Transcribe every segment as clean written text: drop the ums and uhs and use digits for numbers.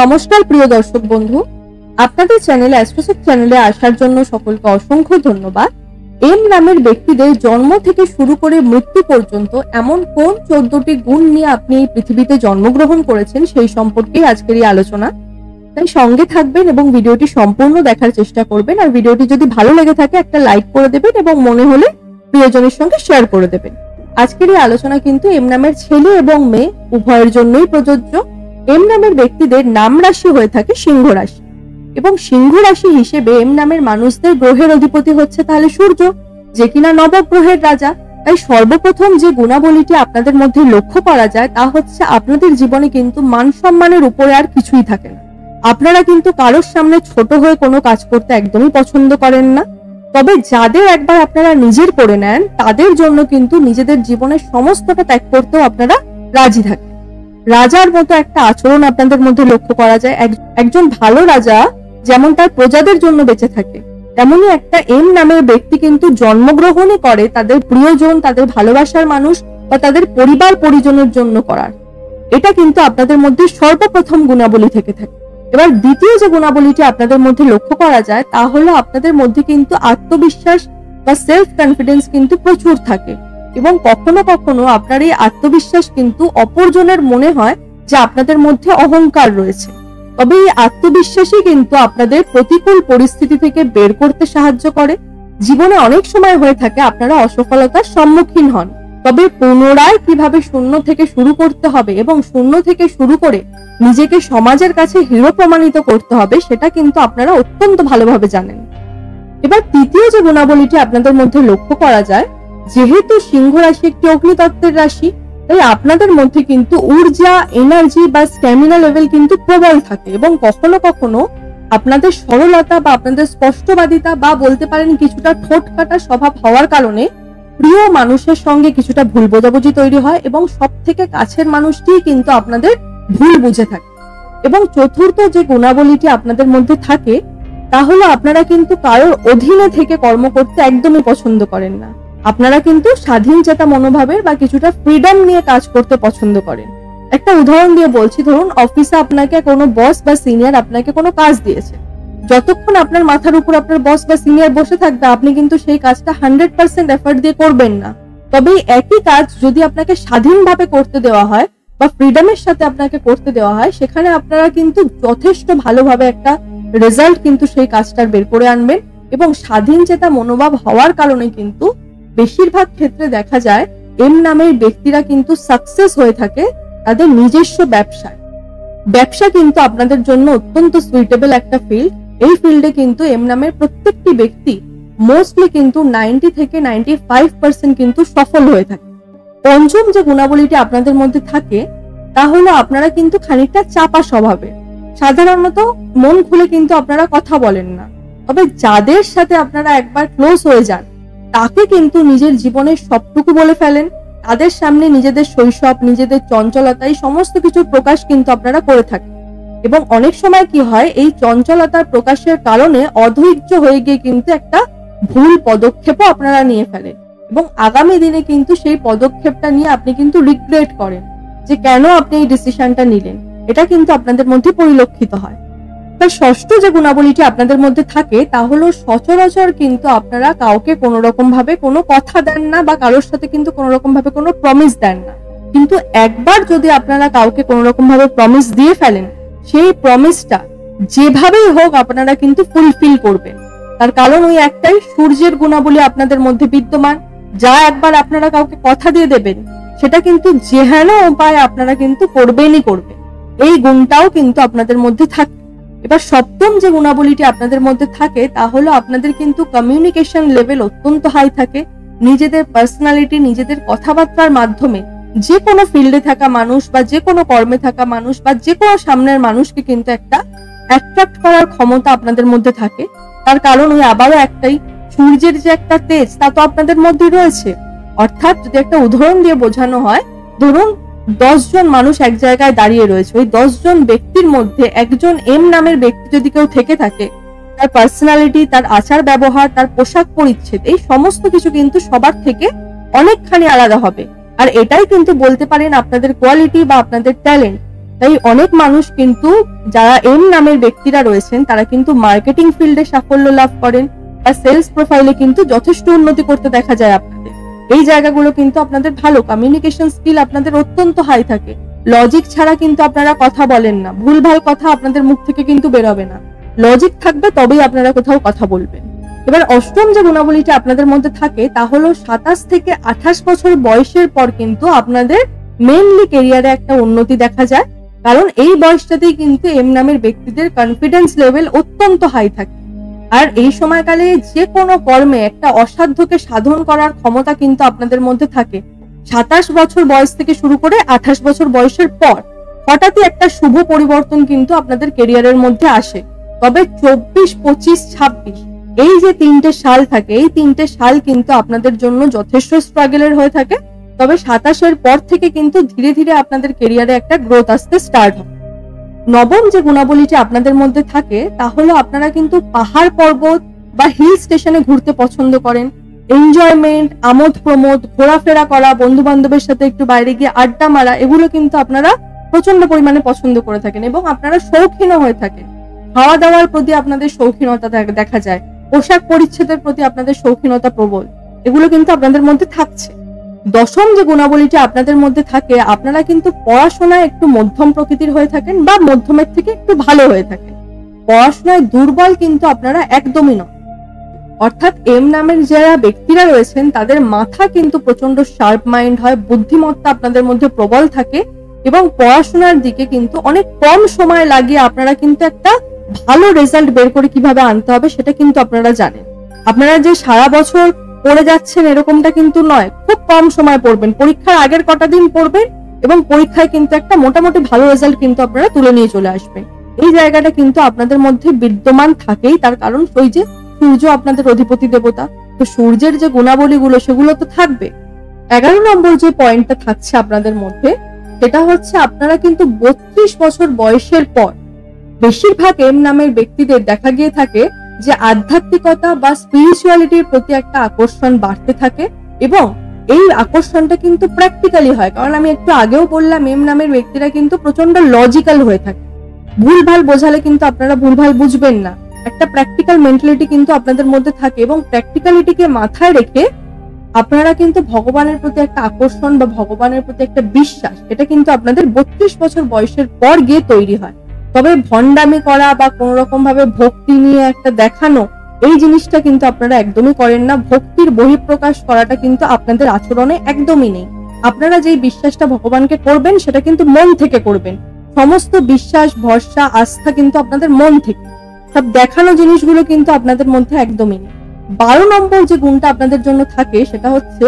নমস্কার প্রিয় দর্শক বন্ধু, আপনাদের চ্যানেল অ্যাস্ট্রোসেক চ্যানেলে আসার জন্য সকলকে অসংখ্য ধন্যবাদ। এম নামের ব্যক্তিদের জন্ম থেকে শুরু করে মৃত্যু পর্যন্ত এমন কোন 14টি গুণ নিয়ে আপনি এই পৃথিবীতে জন্মগ্রহণ করেছেন সেই সম্পর্কেই আজকের এই আলোচনা। তাই সঙ্গে থাকবেন এবং ভিডিওটি সম্পূর্ণ দেখার চেষ্টা করবেন। আর ভিডিওটি যদি ভালো লেগে থাকে একটা লাইক করে দেবেন এবং মনে হলে প্রিয়জনের সঙ্গে শেয়ার করে দেবেন। আজকের এই আলোচনা কিন্তু এম নামের ছেলে এবং মেয়ে উভয়ের জন্যই প্রযোজ্য। এম নামের ব্যক্তিদের নাম রাশি হয়ে থাকে সিংহ রাশি, এবং সিংহ রাশি হিসেবে এম নামের মানুষদের গ্রহের অধিপতি হচ্ছে তাহলে সূর্য, যে কিনা নবগ্রহের রাজা। তাই সর্বপ্রথম যে গুণাবলীটি আপনাদের মধ্যে লক্ষ্য করা যায় তা হচ্ছে আপনাদের জীবনে কিন্তু মান সম্মানের উপরে আর কিছুই থাকে না। আপনারা কিন্তু কারোর সামনে ছোট হয়ে কোনো কাজ করতে একদমই পছন্দ করেন না। তবে যাদের একবার আপনারা নিজের করে নেন তাদের জন্য কিন্তু নিজেদের জীবনের সমস্তটা ত্যাগ করতেও আপনারা রাজি থাকেন। রাজার মতো একটা আচরণ আপনাদের মধ্যে লক্ষ্য করা যায়। একজন ভালো রাজা যেমন তার প্রজাদের জন্য বেঁচে থাকে, তেমনি একটা এম নামের ব্যক্তি কিন্তু জন্মগ্রহণই করে তাদের প্রিয়জন, তাদের ভালোবাসার মানুষ বা তাদের পরিবার পরিজনের জন্য করার। এটা কিন্তু আপনাদের মধ্যে সর্বপ্রথম গুণাবলী থেকে থাকে। এবার দ্বিতীয় যে গুণাবলীটি আপনাদের মধ্যে লক্ষ্য করা যায় তা হলো আপনাদের মধ্যে কিন্তু আত্মবিশ্বাস বা সেলফ কনফিডেন্স কিন্তু প্রচুর থাকে, এবং কখনো কখনো আপনার এই আত্মবিশ্বাস কিন্তু অপরজনের মনে হয় যে আপনাদের মধ্যে অহংকার রয়েছে। তবে এই আত্মবিশ্বাসই কিন্তু আপনাদের প্রতিকূল পরিস্থিতি থেকে বের করতে সাহায্য করে। জীবনে অনেক সময় হয়ে থাকে আপনারা অসফলতার সম্মুখীন হন, তবে পুনরায় কিভাবে শূন্য থেকে শুরু করতে হবে এবং শূন্য থেকে শুরু করে নিজেকে সমাজের কাছে হিরো প্রমাণিত করতে হবে সেটা কিন্তু আপনারা অত্যন্ত ভালোভাবে জানেন। এবার তৃতীয় যে গুণাবলীটি আপনাদের মধ্যে লক্ষ্য করা যায়, যেহেতু সিংহ রাশি একটি অগ্নিতত্ত্বের রাশি, তাই আপনাদের মধ্যে কিন্তু ঊর্জা, এনার্জি বা স্ট্যামিনা লেভেল কিন্তু প্রবল থাকে, এবং কখনো কখনো আপনাদের সরলতা বা আপনাদের স্পষ্টবাদিতা বা বলতে পারেন কিছুটা ঠোঁট কাটা স্বভাব হওয়ার কারণে প্রিয় মানুষের সঙ্গে কিছুটা ভুল বোঝাবুঝি তৈরি হয়, এবং সব থেকে কাছের মানুষটিই কিন্তু আপনাদের ভুল বুঝে থাকে। এবং চতুর্থ যে গুণাবলীটি আপনাদের মধ্যে থাকে তা হলো আপনারা কিন্তু কারোর অধীনে থেকে কর্ম করতে একদমই পছন্দ করেন না। আপনারা কিন্তু স্বাধীন চেতা মনোভাবের বা কিছুটা ফ্রিডম নিয়ে কাজ করতে পছন্দ করেন। একটা উদাহরণ দিয়ে বলছি, ধরুন অফিসে আপনাকে কোনো বস বা সিনিয়র আপনাকে কোনো কাজ দিয়েছে, যতক্ষণ আপনার মাথার উপর আপনার বস বা সিনিয়র বসে থাকবে আপনি কিন্তু সেই কাজটা 100% এফর্ট দিয়ে করবেন না। তবে একই কাজ যদি আপনাকে স্বাধীনভাবে করতে দেওয়া হয় বা ফ্রিডমের সাথে আপনাকে করতে দেওয়া হয়, সেখানে আপনারা কিন্তু যথেষ্ট ভালোভাবে একটা রেজাল্ট কিন্তু সেই কাজটার বের করে আনবেন। এবং স্বাধীন চেতা মনোভাব হওয়ার কারণে কিন্তু বেশিরভাগ ক্ষেত্রে দেখা যায় এম নামের ব্যক্তিরা কিন্তু সাকসেস হয়ে থাকে তাদের নিজস্ব ব্যবসায়। ব্যবসা কিন্তু আপনাদের জন্য অত্যন্ত সুইটেবল একটা ফিল্ড। এই ফিল্ডে কিন্তু এম নামের প্রত্যেকটি ব্যক্তি মোস্টলি কিন্তু 90 থেকে 95% কিন্তু সফল হয়ে থাকে। পঞ্চম যে গুণাবলীটি আপনাদের মধ্যে থাকে তা হলো আপনারা কিন্তু খানিকটা চাপা স্বভাবের। সাধারণত মন খুলে কিন্তু আপনারা কথা বলেন না, তবে যাদের সাথে আপনারা একবার ক্লোজ হয়ে যান তাকে কিন্তু নিজের জীবনের সবটুকু বলে ফেলেন। তাদের সামনে নিজেদের শৈশব, নিজেদের চঞ্চলতা এই সমস্ত কিছুর প্রকাশ কিন্তু আপনারা করে থাকেন। এবং অনেক সময় কি হয়, এই চঞ্চলতার প্রকাশের কারণে অধৈর্য হয়ে গিয়ে কিন্তু একটা ভুল পদক্ষেপও আপনারা নিয়ে ফেলেন, এবং আগামী দিনে কিন্তু সেই পদক্ষেপটা নিয়ে আপনি কিন্তু রিগ্রেট করেন যে কেন আপনি এই ডিসিশনটা নিলেন। এটা কিন্তু আপনাদের মধ্যে পরিলক্ষিত হয়। তার ষষ্ঠ যে গুণাবলীটি আপনাদের মধ্যে থাকে তা হলো সচরাচর কিন্তু আপনারা কাউকে কোনো রকম ভাবে কোনো কথা দেন না বা কারোর সাথে কিন্তু কোনো রকম ভাবে কোনো প্রমিস দেন না। কিন্তু একবার যদি আপনারা কাউকে কোনো রকম ভাবে প্রমিস দিয়ে ফেলেন, সেই প্রমিসটা যেভাবেই হোক আপনারা কিন্তু ফুলফিল করবেন। তার কারণ ওই একটাই, সূর্যের গুণাবলী আপনাদের মধ্যে বিদ্যমান। যা একবার আপনারা কাউকে কথা দিয়ে দেবেন সেটা কিন্তু যেহেন উপায় আপনারা কিন্তু করবেনই করবেন। এই গুণটাও কিন্তু আপনাদের মধ্যে থাকে। এবার সপ্তম যে গুণাবলীটি আপনাদের মধ্যে থাকে তা হলো আপনাদের কিন্তু কমিউনিকেশন লেভেল অত্যন্ত হাই থাকে। নিজেদের পার্সোনালিটি, নিজেদের কথাবার্তার মাধ্যমে যে কোনো ফিল্ডে থাকা মানুষ বা যে কোনো কর্মে থাকা মানুষ বা যে কোনো সামনের মানুষকে কিন্তু একটা অ্যাট্রাক্ট করার ক্ষমতা আপনাদের মধ্যে থাকে। তার কারণ ওই আবারও একটাই, সূর্যের যে একটা তেজ তা তো আপনাদের মধ্যে রয়েছে। অর্থাৎ যদি একটা উদাহরণ দিয়ে বোঝানো হয়, ধরুন 10 জন মানুষ এক জায়গায় দাঁড়িয়ে রয়েছে, ওই 10 জন ব্যক্তির মধ্যে একজন এম নামের ব্যক্তি যদি কেউ থেকে থাকে, তার পার্সোনালিটি, তার আচার ব্যবহার, তার পোশাক পরিচ্ছদ এই সমস্ত কিছু কিন্তু সবার থেকে অনেকখানি আলাদা হবে। আর এটাই কিন্তু বলতে পারেন আপনাদের কোয়ালিটি বা আপনাদের ট্যালেন্ট। তাই অনেক মানুষ কিন্তু যারা এম নামের ব্যক্তিরা রয়েছেন তারা কিন্তু মার্কেটিং ফিল্ডে সাফল্য লাভ করেন বা সেলস প্রোফাইলে কিন্তু যথেষ্ট উন্নতি করতে দেখা যায় আপনাদের। এই জায়গাগুলো কিন্তু আপনাদের ভালো, কমিউনিকেশন স্কিল আপনাদের অত্যন্ত হাই থাকে, লজিক ছাড়া কিন্তু আপনারা কথা বলেন না, ভুলভাল কথা আপনাদের মুখ থেকে কিন্তু বেরোবে না, লজিক থাকবে তবেই আপনারা কোথাও কথা বলবেন। এবার অষ্টম যে গুণাবলীটা আপনাদের মধ্যে থাকে তা হলো 27 থেকে 28 বছর বয়সের পর কিন্তু আপনাদের মেইনলি ক্যারিয়ারে একটা উন্নতি দেখা যায়, কারণ এই বয়সটাতেই কিন্তু এম নামের ব্যক্তিদের কনফিডেন্স লেভেল অত্যন্ত হাই থাকে। আর এই সময়কালে যে কোনো কর্মে একটা অসাধ্যকে সাধন করার ক্ষমতা কিন্তু আপনাদের মধ্যে থাকে। 27 বছর বয়স থেকে শুরু করে 28 বছর বয়সের পর হঠাৎই একটা শুভ পরিবর্তন কিন্তু আপনাদের ক্যারিয়ারের মধ্যে আসে। তবে 24, 25, 26 এই যে 3টে সাল থাকে, এই 3টে সাল কিন্তু আপনাদের জন্য যথেষ্ট স্ট্রাগলের হয়ে থাকে। তবে 27-এর পর থেকে কিন্তু ধীরে ধীরে আপনাদের ক্যারিয়ারে একটা গ্রোথ আসতে স্টার্ট হয়। নবম যে গুণাবলীটি আপনাদের মধ্যে থাকে তা হলো আপনারা কিন্তু পাহাড় পর্বত বা হিল স্টেশনে ঘুরতে পছন্দ করেন। এনজয়মেন্ট, আমোদ প্রমোদ, ঘোরাফেরা করা, বন্ধু বান্ধবের সাথে একটু বাইরে গিয়ে আড্ডা মারা, এগুলো কিন্তু আপনারা প্রচন্ড পরিমাণে পছন্দ করে থাকেন এবং আপনারা শৌখিনও হয়ে থাকেন। খাওয়া দাওয়ার প্রতি আপনাদের শৌখিনতা দেখা যায়, পোশাক পরিচ্ছদের প্রতি আপনাদের শৌখিনতা প্রবল, এগুলো কিন্তু আপনাদের মধ্যে থাকছে। দশম যে গুণাবলীটি আপনাদের মধ্যে থাকে, আপনারা কিন্তু পড়াশোনায় একটু মধ্যম প্রকৃতির হয়ে থাকেন বা মধ্যমের থেকে একটু ভালো হয়ে থাকেন। পড়াশোনায় দুর্বল কিন্তু আপনারা একদমই নয়। অর্থাৎ এম নামের যারা ব্যক্তিরা রয়েছেন তাদের মাথা কিন্তু প্রচন্ড শার্প মাইন্ড হয়, বুদ্ধিমত্তা আপনাদের মধ্যে প্রবল থাকে এবং পড়াশোনার দিকে কিন্তু অনেক কম সময় লাগিয়ে আপনারা কিন্তু একটা ভালো রেজাল্ট বের করে কিভাবে আনতে হবে সেটা কিন্তু আপনারা জানেন। আপনারা যে সারা বছর পড়ে যাচ্ছেন এরকমটা কিন্তু নয়, খুব কম সময় পড়বেন, পরীক্ষার আগের কটা দিন পড়বেন এবং পরীক্ষায় কিন্তু একটা মোটামুটি ভালো রেজাল্ট কিন্তু আপনারা তুলে নিয়ে চলে আসবেন। এই জায়গাটা কিন্তু আপনাদের মধ্যে বিদ্যমান থাকেই, তার কারণ ওই যে সূর্য আপনাদের অধিপতি দেবতা, তো সূর্যের যে গুণাবলীগুলো সেগুলো তো থাকবে। 11 নম্বর যে পয়েন্টটা থাকছে আপনাদের মধ্যে সেটা হচ্ছে আপনারা কিন্তু 32 বছর বয়সের পর বেশিরভাগ এম নামের ব্যক্তিদের দেখা গিয়ে থাকে যে আধ্যাত্মিকতা বা স্পিরিচুয়ালিটির প্রতি একটা আকর্ষণ বাড়তে থাকে এবং এই আকর্ষণটা কিন্তু প্র্যাকটিক্যালি হয়, কারণ আমি একটু আগেও বললাম এম নামের ব্যক্তিরা কিন্তু প্রচন্ড লজিক্যাল হয়ে থাকে। ভুলভাল বোঝালে কিন্তু আপনারা ভুলভাল বুঝবেন না, একটা প্র্যাকটিক্যাল মেন্টালিটি কিন্তু আপনাদের মধ্যে থাকে এবং প্র্যাকটিক্যালিটিকে মাথায় রেখে আপনারা কিন্তু ভগবানের প্রতি একটা আকর্ষণ বা ভগবানের প্রতি একটা বিশ্বাস, এটা কিন্তু আপনাদের 32 বছর বয়সের পর গিয়ে তৈরি হয়। তবে ভণ্ডামি করা বা কোন রকম ভাবে ভক্তি নিয়ে একটা দেখানো, এই জিনিসটা কিন্তু আপনারা একদমই করেন না। ভক্তির বহিঃপ্রকাশ করাটা কিন্তু আপনাদের আচরণে একদমই নেই। আপনারা যেই বিশ্বাসটা ভগবানকে করবেন সেটা কিন্তু মন থেকে করবেন। সমস্ত বিশ্বাস, ভরসা, আস্থা কিন্তু আপনাদের মন থেকে, সব দেখানো জিনিসগুলো কিন্তু আপনাদের মধ্যে একদমই নেই। 12 নম্বর যে গুণটা আপনাদের জন্য থাকে সেটা হচ্ছে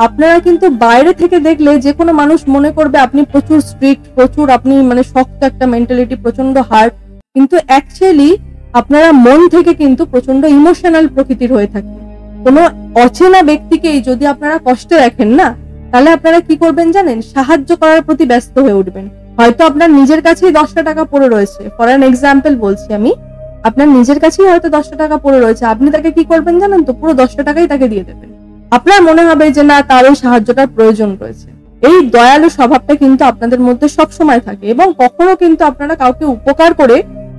আপনারা কিন্তু বাইরে থেকে দেখলে যে কোনো মানুষ মনে করবে আপনি প্রচুর স্ট্রিক্ট, প্রচুর আপনি মানে শক্ত একটা মেন্টালিটি, প্রচন্ড হার্ড, কিন্তু অ্যাকচুয়ালি আপনারা মন থেকে কিন্তু প্রচন্ড ইমোশনাল প্রকৃতির হয়ে থাকেন। কোনো অচেনা ব্যক্তিকেই যদি আপনারা কষ্টে রাখেন না, তাহলে আপনারা কি করবেন জানেন? সাহায্য করার প্রতি ব্যস্ত হয়ে উঠবেন। হয়তো আপনার নিজের কাছেই 10টা টাকা পড়ে রয়েছে, ফর অ্যান এক্সাম্পল বলছি আমি, আপনার নিজের কাছেই হয়তো 10টা টাকা পড়ে রয়েছে, আপনি তাকে কি করবেন জানেন তো? পুরো 10টা টাকাই তাকে দিয়ে দেবেন। আপনার মনে হবে যে না, তার ওই সাহায্যটার প্রয়োজন রয়েছে। এই দয়ালু স্বভাবটা কিন্তু আপনাদের মধ্যে সবসময় থাকে এবং কখনো কিন্তু আপনারা কাউকে উপকার করে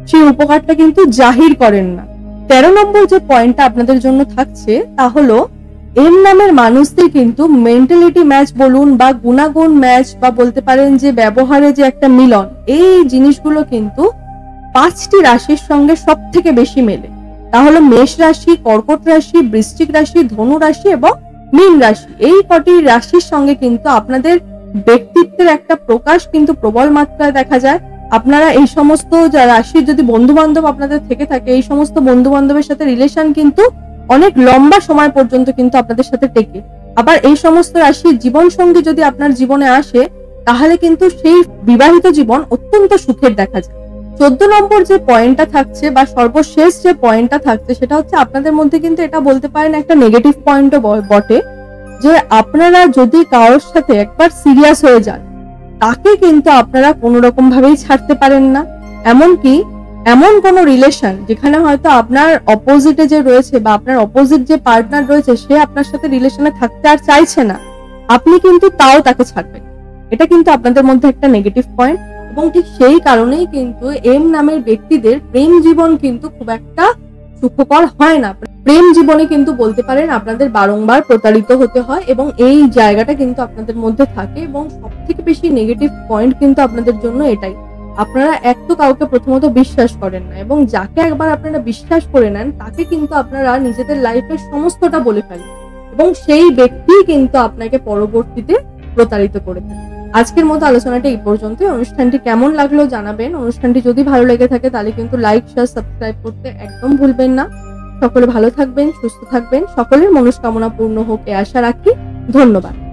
সেই উপকারটা কিন্তু জাহির করেন না। 13 নম্বর যে পয়েন্টটা আপনাদের জন্য থাকছে তা হলো এম নামের মানুষদের কিন্তু মেন্টালিটি ম্যাচ বলুন বা গুণাগুণ ম্যাচ বা বলতে পারেন যে ব্যবহারে যে একটা মিলন, এই জিনিসগুলো কিন্তু 5টি রাশির সঙ্গে সব থেকে বেশি মেলে। তাহলে মেষ রাশি, কর্কট রাশি, বৃশ্চিক রাশি, ধনু রাশি এবং মীন রাশি, এই কটি রাশির সঙ্গে কিন্তু আপনাদের ব্যক্তিত্বের একটা প্রকাশ কিন্তু প্রবল মাত্রায় দেখা যায়। আপনারা এই সমস্ত রাশির যদি বন্ধু বান্ধব আপনাদের থেকে থাকে, এই সমস্ত বন্ধু বান্ধবের সাথে রিলেশন কিন্তু অনেক লম্বা সময় পর্যন্ত কিন্তু আপনাদের সাথে টেকে। আবার এই সমস্ত রাশির জীবন সঙ্গী যদি আপনার জীবনে আসে, তাহলে কিন্তু সেই বিবাহিত জীবন অত্যন্ত সুখের দেখা যায়। 14 নম্বর যে পয়েন্টটা থাকছে বা সর্বশেষ যে পয়েন্টটা থাকছে সেটা হচ্ছে আপনাদের মধ্যে কিন্তু এটা বলতে পারেন একটা নেগেটিভ পয়েন্টও বটে, যে আপনারা যদি কারোর সাথে একবার সিরিয়াস হয়ে যান, তাকে কিন্তু আপনারা কোনো রকম ভাবেই ছাড়তে পারেন না। এমনকি এমন কোন রিলেশন যেখানে হয়তো আপনার অপোজিটে যে রয়েছে বা আপনার অপোজিট যে পার্টনার রয়েছে সে আপনার সাথে রিলেশনে থাকতে আর চাইছে না, আপনি কিন্তু তাও তাকে ছাড়বেন। এটা কিন্তু আপনাদের মধ্যে একটা নেগেটিভ পয়েন্ট এবং ঠিক সেই কারণেই কিন্তু এম নামের ব্যক্তিদের প্রেম জীবন কিন্তু খুব একটা সুখকর হয় না। প্রেম জীবনে কিন্তু বলতে পারেন আপনাদের বারংবার প্রতারিত হতে হয় এবং এই জায়গাটা কিন্তু আপনাদের মধ্যে থাকে এবং সব থেকে বেশি নেগেটিভ পয়েন্ট কিন্তু আপনাদের জন্য এটাই। আপনারা এক তো কাউকে প্রথমত বিশ্বাস করেন না এবং যাকে একবার আপনারা বিশ্বাস করে নেন তাকে কিন্তু আপনারা নিজেদের লাইফের সমস্তটা বলে ফেলেন এবং সেই ব্যক্তি কিন্তু আপনাকে পরবর্তীতে প্রতারিত করে থাকে। আজকের মতো আলোচনাটা এই পর্যন্ত। অনুষ্ঠানটি কেমন লাগলো জানাবেন। অনুষ্ঠানটি যদি ভালো লেগে থাকে তাহলে কিন্তু লাইক, শেয়ার, সাবস্ক্রাইব করতে একদম ভুলবেন না। সকলে ভালো থাকবেন, সুস্থ থাকবেন, সকলের মনস্কামনা পূর্ণ হোক এ আশা রাখি। ধন্যবাদ।